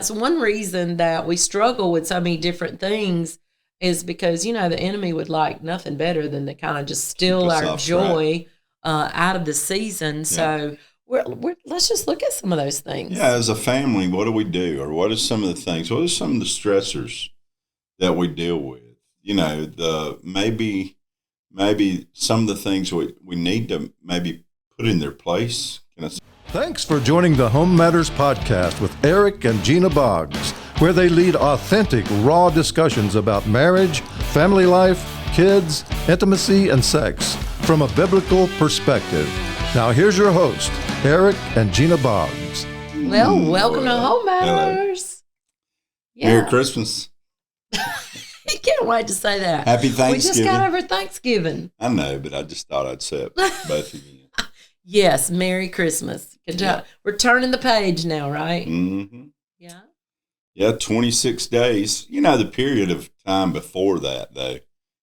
that's one reason that we struggle with so many different things is because, the enemy would like nothing better than to kind of just steal our joy out of the season. Yeah. So let's just look at some of those things. Yeah, as a family, what do we do? Or what are some of the things? What are some of the stressors that we deal with? Maybe some of the things we need to maybe put in their place. Thanks for joining the HomeMatters podcast with Eric and Gena Boggs, where they lead authentic, raw discussions about marriage, family life, kids, intimacy, and sex from a biblical perspective. Now here's your host, Eric and Gena Boggs. Well, welcome to HomeMatters. Yeah. Merry Christmas. I can't wait to say that. Happy Thanksgiving. We just got over Thanksgiving. I know, but I just thought I'd say it both of you. Yes, Merry Christmas. Yeah. We're turning the page now, right? Mm-hmm. Yeah. Yeah, 26 days. The period of time before that, though,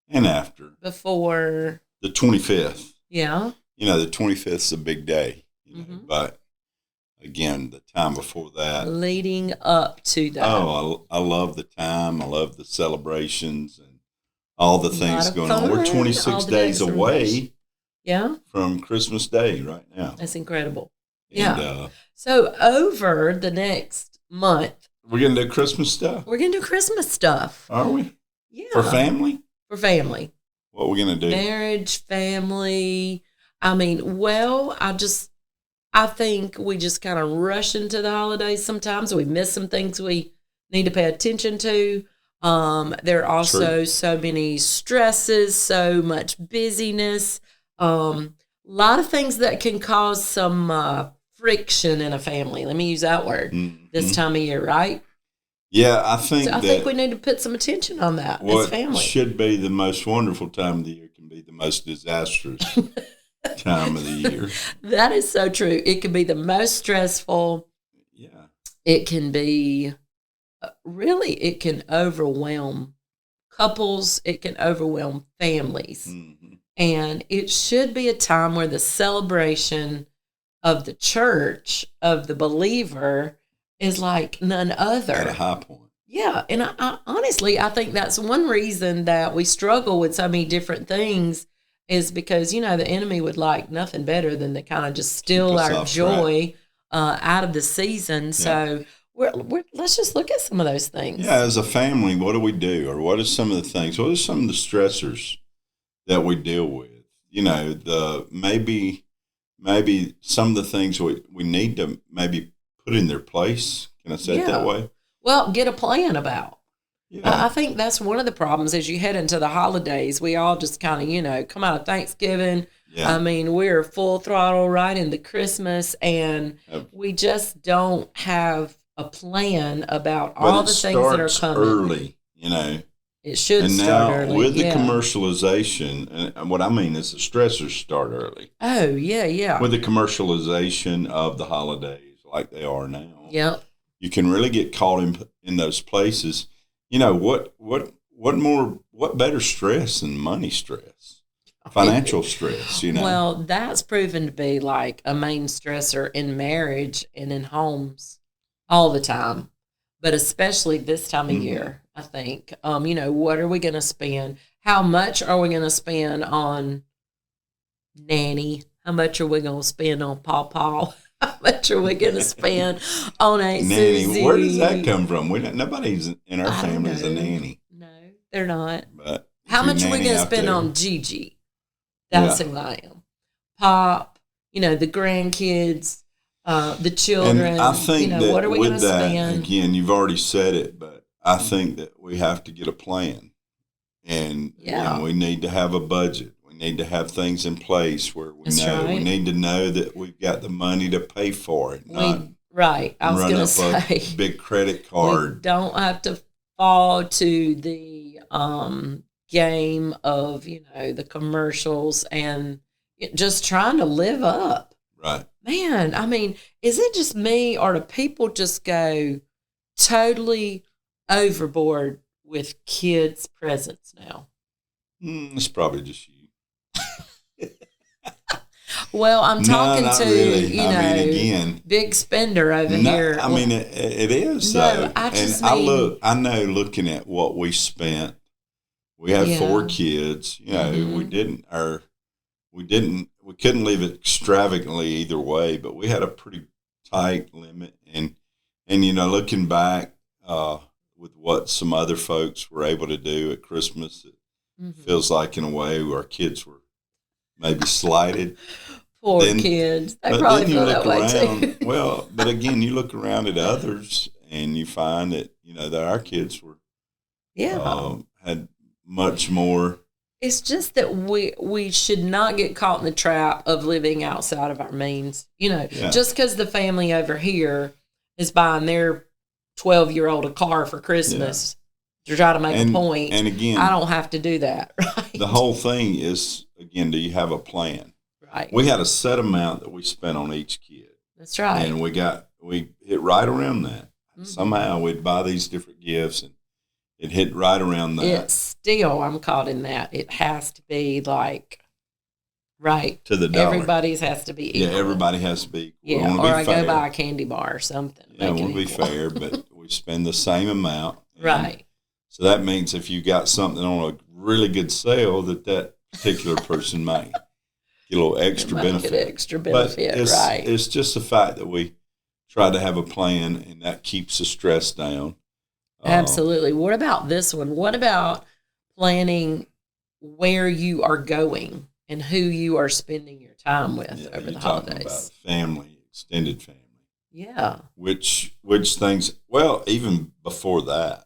and after. Before? The 25th. Yeah. The 25th is a big day, mm-hmm. But again, the time before that. Leading up to that. Oh, I love the time. I love the celebrations and all the things going on. We're 26 days away. Yeah. From Christmas Day right now. That's incredible. And, yeah. So over the next month. We're going to do Christmas stuff. We're going to do Christmas stuff. Are we? Yeah. For family? For family. What are we going to do? Marriage, family. I think we just kind of rush into the holidays sometimes. We miss some things we need to pay attention to. There are also so many stresses, so much busyness. A lot of things that can cause some friction in a family. Let me use that word this time of year, right? Yeah, I think we need to put some attention on that as family. What should be the most wonderful time of the year can be the most disastrous time of the year. That is so true. It can be the most stressful. Yeah. It can be, it can overwhelm couples. It can overwhelm families. Mm-hmm. And it should be a time where the celebration of the church, of the believer, is like none other. At a high point. Yeah. And I honestly, I think that's one reason that we struggle with so many different things is because, the enemy would like nothing better than to kind of just steal our joy out of the season. Yeah. So let's just look at some of those things. Yeah. As a family, what do we do? Or what are some of the things? What are some of the stressors that we deal with? Maybe some of the things we need to maybe put in their place. Can I say it that way? Well, get a plan about. Yeah. I think that's one of the problems as you head into the holidays. We all just kind of, come out of Thanksgiving. Yeah. We're full throttle right into Christmas, and we just don't have a plan about all the things that are coming. Early, It should and start early. And now with the commercialization, and what I mean is the stressors start early. Oh, yeah. With the commercialization of the holidays like they are now. Yep. You can really get caught in those places. What better stress than money stress? Financial stress, Well, that's proven to be like a main stressor in marriage and in homes all the time, but especially this time of year, I think. What are we going to spend? How much are we going to spend on nanny? How much are we going to spend on Paw? How much are we going to spend on Aunt nanny? Susie? Where does that come from? Nobody's in our family is a nanny. No, they're not. But how much are we going to spend on Gigi? That's who I am. Pop, the grandkids, the children. And I think that what are we going to spend? Again, you've already said it, but I think that we have to get a plan. And we need to have a budget. We need to have things in place where we we need to know that we've got the money to pay for it. Right. I was going to say. A big credit card. We don't have to fall to the game of, the commercials and just trying to live up. Right. Man, is it just me or do people just go totally overboard with kids' presents now? It's probably just you. Well, I'm talking to, really. Again, big spender over here. I mean, it is, though. I know looking at what we spent, we had 4 kids, we couldn't live extravagantly either way, but we had a pretty tight limit. And looking back with what some other folks were able to do at Christmas, it feels like in a way our kids were maybe slighted. Poor kids. They probably feel that way too. Well, but again, you look around at others and you find that, that our kids were, had much more. It's just that we should not get caught in the trap of living outside of our means. Just because the family over here is buying their 12-year-old a car for Christmas to try to make a point. And again, I don't have to do that, right? The whole thing is, again, do you have a plan? Right. We had a set amount that we spent on each kid. That's right. And we hit right around that. Somehow we'd buy these different gifts and it hit right around that. It's still, I'm caught in that. It has to be like, right. To the dollar. Everybody's has to be equal. Yeah, everybody has to be equal. Yeah, or I go buy a candy bar or something. Yeah, I want to be fair, but we spend the same amount. Right. So that means if you got something on a really good sale that particular person might get a little extra benefit. Get extra benefit, right. It's just the fact that we try to have a plan, and that keeps the stress down. Absolutely. What about this one? What about planning where you are going and who you are spending your time with over the holidays? About family, extended family. Yeah. Which things, well, even before that,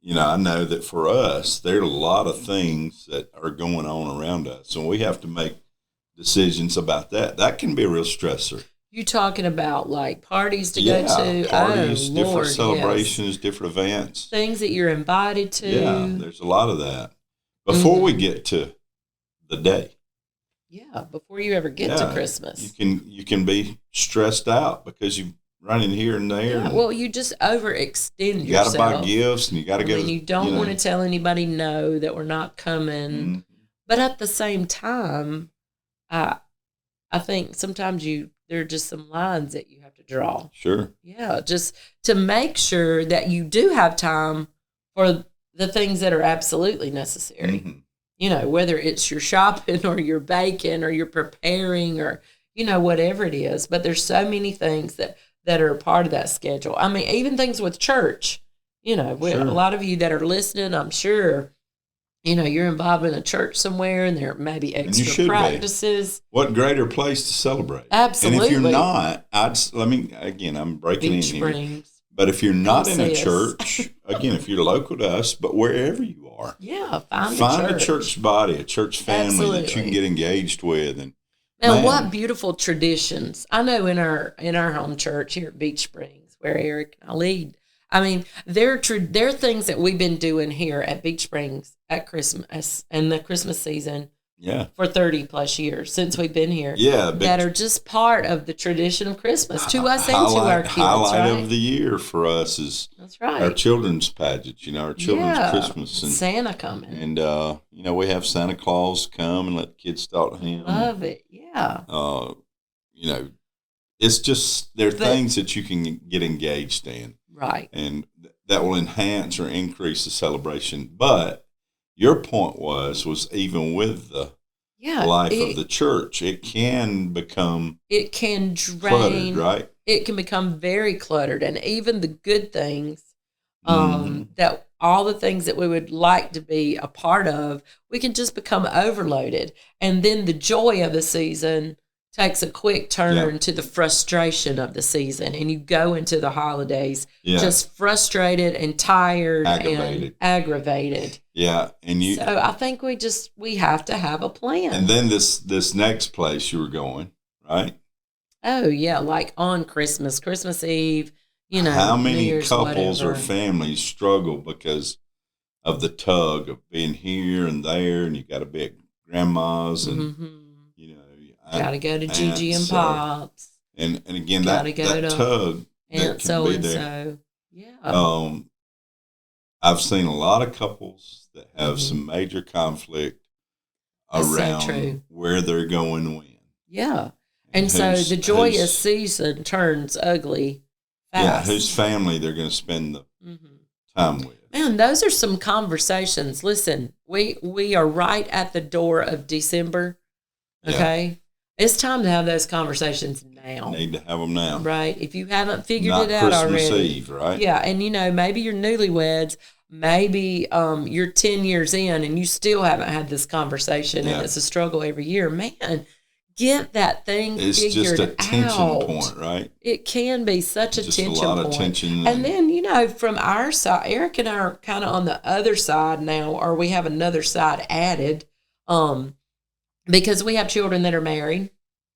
I know that for us, there are a lot of things that are going on around us, and we have to make decisions about that. That can be a real stressor. You talking about like parties to go to? Parties, different celebrations, different events. Things that you're invited to. Yeah, there's a lot of that. Before we get to the day. Yeah, before you ever get to Christmas. You can be stressed out because you're running here and there. Yeah, well, you just overextend yourself. You got to buy gifts and you got to go. You don't want to tell anybody no, that we're not coming. Mm-hmm. But at the same time, I think sometimes there are just some lines that you have to draw. Sure. Yeah, just to make sure that you do have time for the things that are absolutely necessary. Mm-hmm. Whether it's your shopping or your baking or your preparing or, whatever it is. But there's so many things that are a part of that schedule. I mean, even things with church. Sure. A lot of you that are listening, I'm sure, you're involved in a church somewhere and there may be extra practices. What greater place to celebrate? Absolutely. And if you're not, I'm breaking Beach in here. Springs. But if you're not in a church, again, if you're local to us, but wherever you are, find a church body, a church family that you can get engaged with. And what beautiful traditions! I know in our home church here at Beach Springs, where Eric and I lead. I mean, there are things that we've been doing here at Beach Springs at Christmas and the Christmas season. Yeah. For 30 plus years since we've been here. Yeah. That are just part of the tradition of Christmas to us and to our kids. Highlight of the year for us is our children's pageant, our children's Christmas. And Santa coming. And, we have Santa Claus come and let the kids start with him. Love it. Yeah. It's just, there are things that you can get engaged in. Right. And that will enhance or increase the celebration. But your point was even with the life of the church, it can become drain, cluttered, right? It can become very cluttered, and even the good things, that all the things that we would like to be a part of, we can just become overloaded, and then the joy of the season takes a quick turn to the frustration of the season, and you go into the holidays just frustrated and tired and aggravated. Yeah, so I think we have to have a plan. And then this next place you were going, right? Oh yeah, like on Christmas Eve. How many Year's, couples whatever. or families struggle because of the tug of being here and there, and you got to be at grandma's and got to go to Gigi and Pop's. And again, that tug that can be there. Yeah. I've seen a lot of couples that have some major conflict around where they're going when. Yeah. And so the joyous season turns ugly fast. Yeah, whose family they're going to spend the time with. Man, those are some conversations. Listen, we are right at the door of December, okay? Yeah. It's time to have those conversations now. Need to have them now. Right. If you haven't figured it out already. Christmas Eve, right? Yeah, and maybe you're newlyweds, maybe you're 10 years in and you still haven't had this conversation and it's a struggle every year. Man, get that thing figured out. It's just a tension point, right? It can be such a tension point. Just a lot of tension. And then, from our side, Eric and I are kind of on the other side now, or we have another side added, because we have children that are married.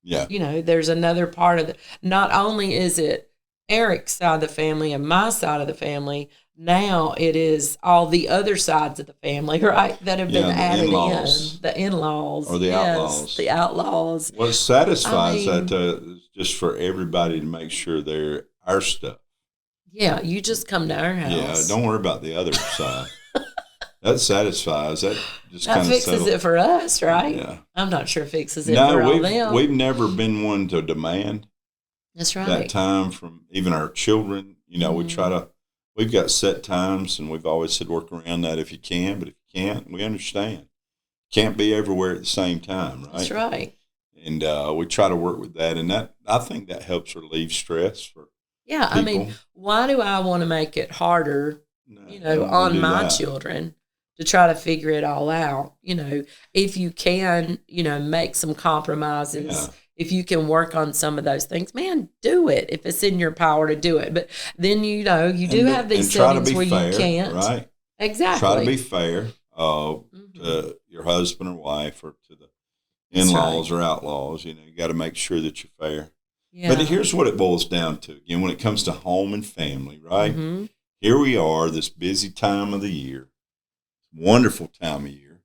Yeah. There's another part of not only is it Eric's side of the family and my side of the family, now it is all the other sides of the family, right, that have been added in. The in-laws. Or the outlaws. The outlaws. What satisfies that is just for everybody to make sure they're our stuff. Yeah, you just come to our house. Yeah, don't worry about the other side. That satisfies. That just kind of fixes it for us, right? Yeah. I'm not sure it fixes it for all them. We've never been one to demand. That's right. That time from even our children. We've got set times, and we've always said work around that if you can, but if you can't, we understand. Can't be everywhere at the same time, right? That's right. And we try to work with that, and that I think that helps relieve stress for people. Why do I want to make it harder, on my children to try to figure it all out? If you can, make some compromises. Yeah. If you can work on some of those things, man, do it. If it's in your power to do it. But then, you do have these settings where you can't. Right. Exactly. Try to be fair to your husband or wife or to the in-laws or outlaws. You got to make sure that you're fair. Yeah. But here's what it boils down to. Again, when it comes to home and family, right? Mm-hmm. Here we are, this busy time of the year. Wonderful time of year.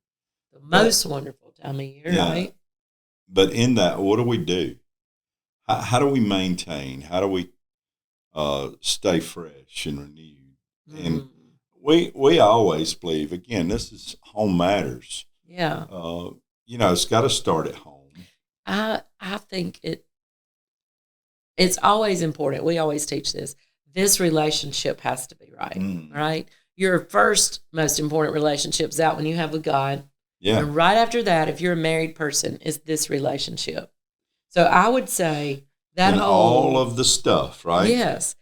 The most wonderful time of year, right? But in that, what do? How do we maintain? How do we stay fresh and renewed? Mm. And we always believe, again, this is home matters. Yeah. It's got to start at home. I think it's always important. We always teach this. This relationship has to be right, right? Your first most important relationship is out when you have with God. Yeah. And right after that, if you're a married person, is this relationship. So I would say that and all of the stuff, right? Yes.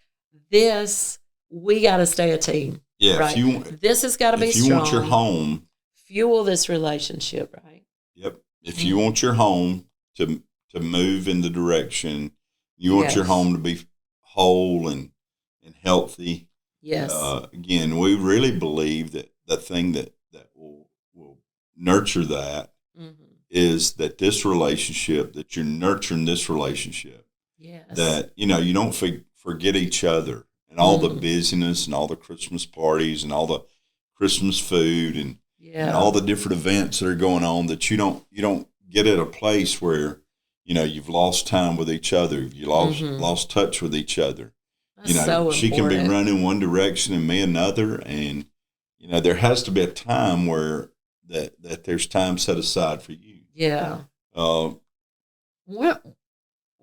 We got to stay a team. Yeah. Right? This has got to be strong. If you want your home. Fuel this relationship, right? Yep. If you want your home to move in the direction, you want your home to be whole and healthy. Yes. Again, we really believe that the thing that will nurture that is that this relationship, that you're nurturing this relationship. Yes. That, you don't forget each other and all the busyness and all the Christmas parties and all the Christmas food and all the different events that are going on, that you don't get at a place where, you've lost time with each other. You lost touch with each other. That's so she can be running one direction and me another. And, there has to be a time where that there's time set aside for you. Yeah. Go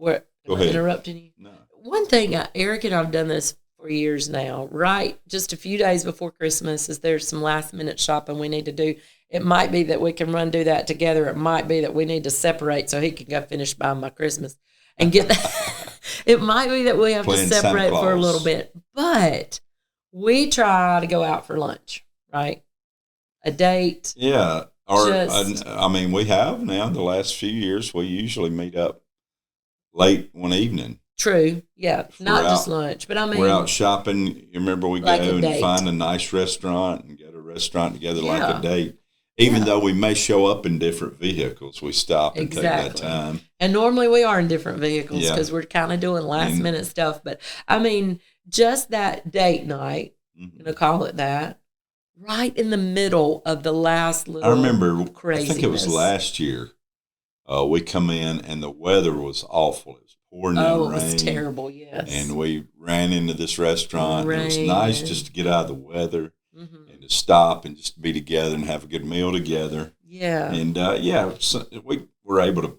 ahead. Interrupting you? No. One thing, Eric and I have done this for years now, right? Just a few days before Christmas, is there's some last minute shopping we need to do. It might be that we can do that together. It might be that we need to separate so he can go finish buying my Christmas and get that. It might be that we have to separate for a little bit, but we try to go out for lunch, right? A date. Yeah. We have now the last few years, we usually meet up late one evening. True. Yeah. Not just lunch, but we're out shopping. You remember we go and find a nice restaurant and go to a restaurant together like a date. Even though we may show up in different vehicles, we stop and take that time. And normally we are in different vehicles because we're kind of doing last minute stuff. But just that date night, I'm going to call it that, right in the middle of the last little craziness. I think it was last year, we come in and the weather was awful. It was pouring down rain. It was terrible, yes. And we ran into this restaurant. It was nice just to get out of the weather. And to stop and just be together and have a good meal together. Yeah. And, so we were able to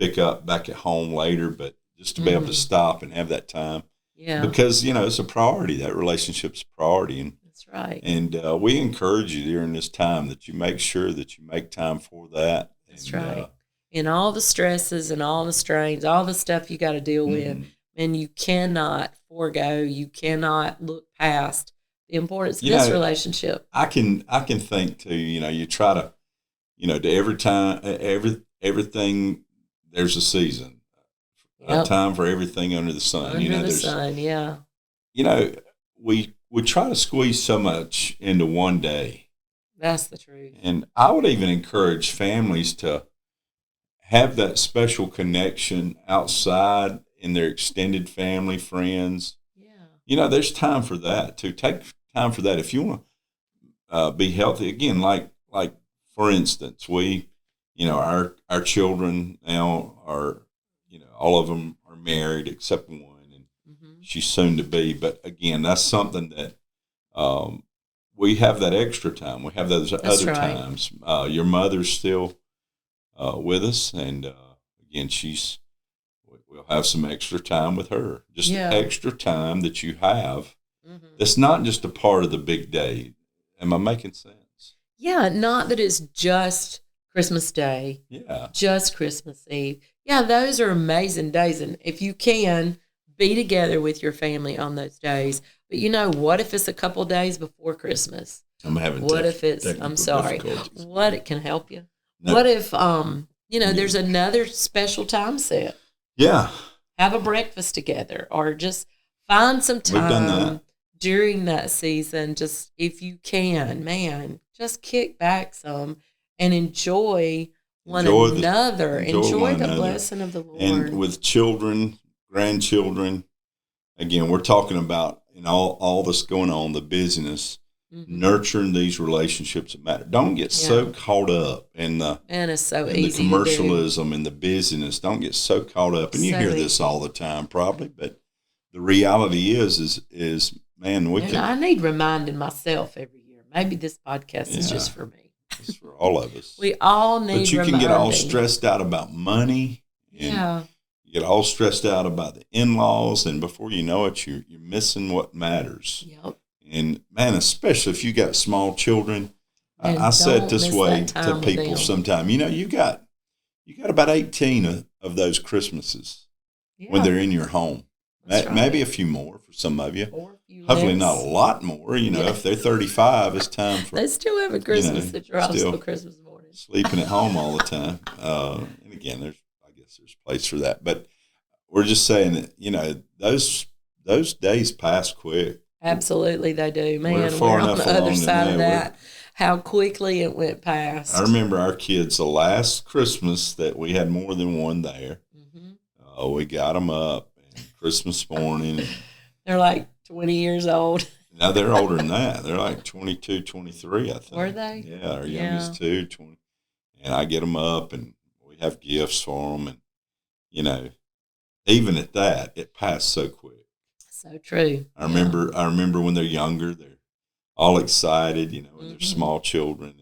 pick up back at home later, but just to be able to stop and have that time. Yeah. Because, it's a priority. That relationship's a priority. And that's right. And we encourage you during this time that you make sure that you make time for that. That's right. And all the stresses and all the strains, all the stuff you got to deal with, and you cannot forego, you cannot look past the importance of this relationship. I can think too, you try to, to everything, there's a season, a time for everything under the sun. Under the sun, yeah. We try to squeeze so much into one day. That's the truth. And I would even encourage families to have that special connection outside in their extended family, friends. Yeah. There's time for that too. Take time for that. If you want to be healthy, again, like for instance, we, our children now are, all of them are married except one, and she's soon to be. But again, that's something that we have that extra time. We have those other times. Your mother's still with us, and again, we'll have some extra time with her. Just extra time that you have. That's not just a part of the big day. Am I making sense? Yeah, not that it's just Christmas Day. Yeah. Just Christmas Eve. Yeah, those are amazing days. And if you can, be together with your family on those days. But what if it's a couple days before Christmas? I'm having What if it's, I'm sorry, what it can help you? No. What if, there's another special time set? Yeah. Have a breakfast together, or just find some time during that season. Just, if you can, man, just kick back some and enjoy one another. Enjoy the blessing of the Lord. And with children, grandchildren, again, we're talking about all this going on, the busyness, nurturing these relationships that matter. Don't get so caught up in the commercialism and the busyness. Don't get so caught up. And you hear this all the time, probably, but the reality is, man, I need reminding myself every year. Maybe this podcast is just for me. It's for all of us. We all need reminding. But you can get all stressed out about money. And you get all stressed out about the in-laws, and before you know it, you're missing what matters. Yep. And, man, especially if you got small children, I say it this way to people sometime. You got about 18 of those Christmases when they're in your home. Maybe a few more for some of you. Hopefully not a lot more. If they're 35, it's time for... They still have a Christmas that drops till Christmas morning. Sleeping at home all the time. And again, I guess there's place for that. But we're just saying that, those days pass quick. Absolutely they do. Man, we're on the other side of that. How quickly it went past. I remember our kids, the last Christmas that we had more than one there, we got them up and Christmas morning. They're like 20 years old. Now they're older than that. They're like 22, 23, I think. Were they? Yeah, our youngest 20. And I get them up and we have gifts for them. And, even at that, it passed so quick. So true. I remember when they're younger, they're all excited, when they're small children.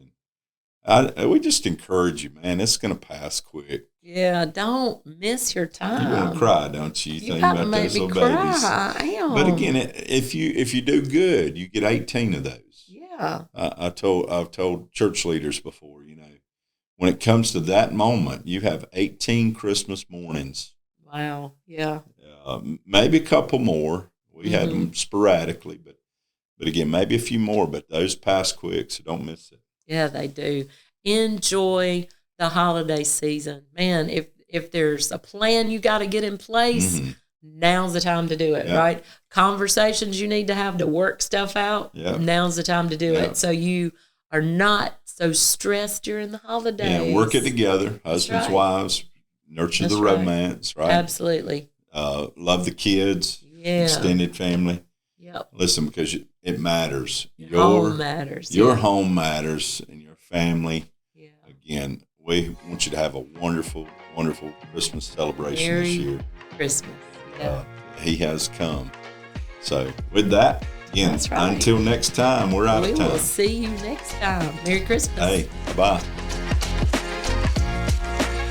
And we just encourage you, man, it's going to pass quick. Yeah, don't miss your time. You want to cry, don't you? You think about those little babies. But again, if you do good, you get 18 of those. Yeah. I've told church leaders before, when it comes to that moment, you have 18 Christmas mornings. Wow. Yeah. Maybe a couple more. We had them sporadically, but again, maybe a few more. But those pass quick, so don't miss it. Yeah, they do. Enjoy the holiday season, man. If there's a plan you got to get in place, now's the time to do it. Right? Conversations you need to have to work stuff out. Now's the time to do it. So you are not so stressed during the holidays. Yeah, work it together, husbands, wives. Nurture the romance, right? Absolutely. Love the kids, extended family. Yep. Listen, because it matters. Your home matters. Your home matters, and your family. Yeah. Again, we want you to have a wonderful, wonderful Christmas celebration this year. Christmas. Yeah. He has come. So with that, again, until next time, we're out of time. We will see you next time. Merry Christmas. Hey, bye-bye.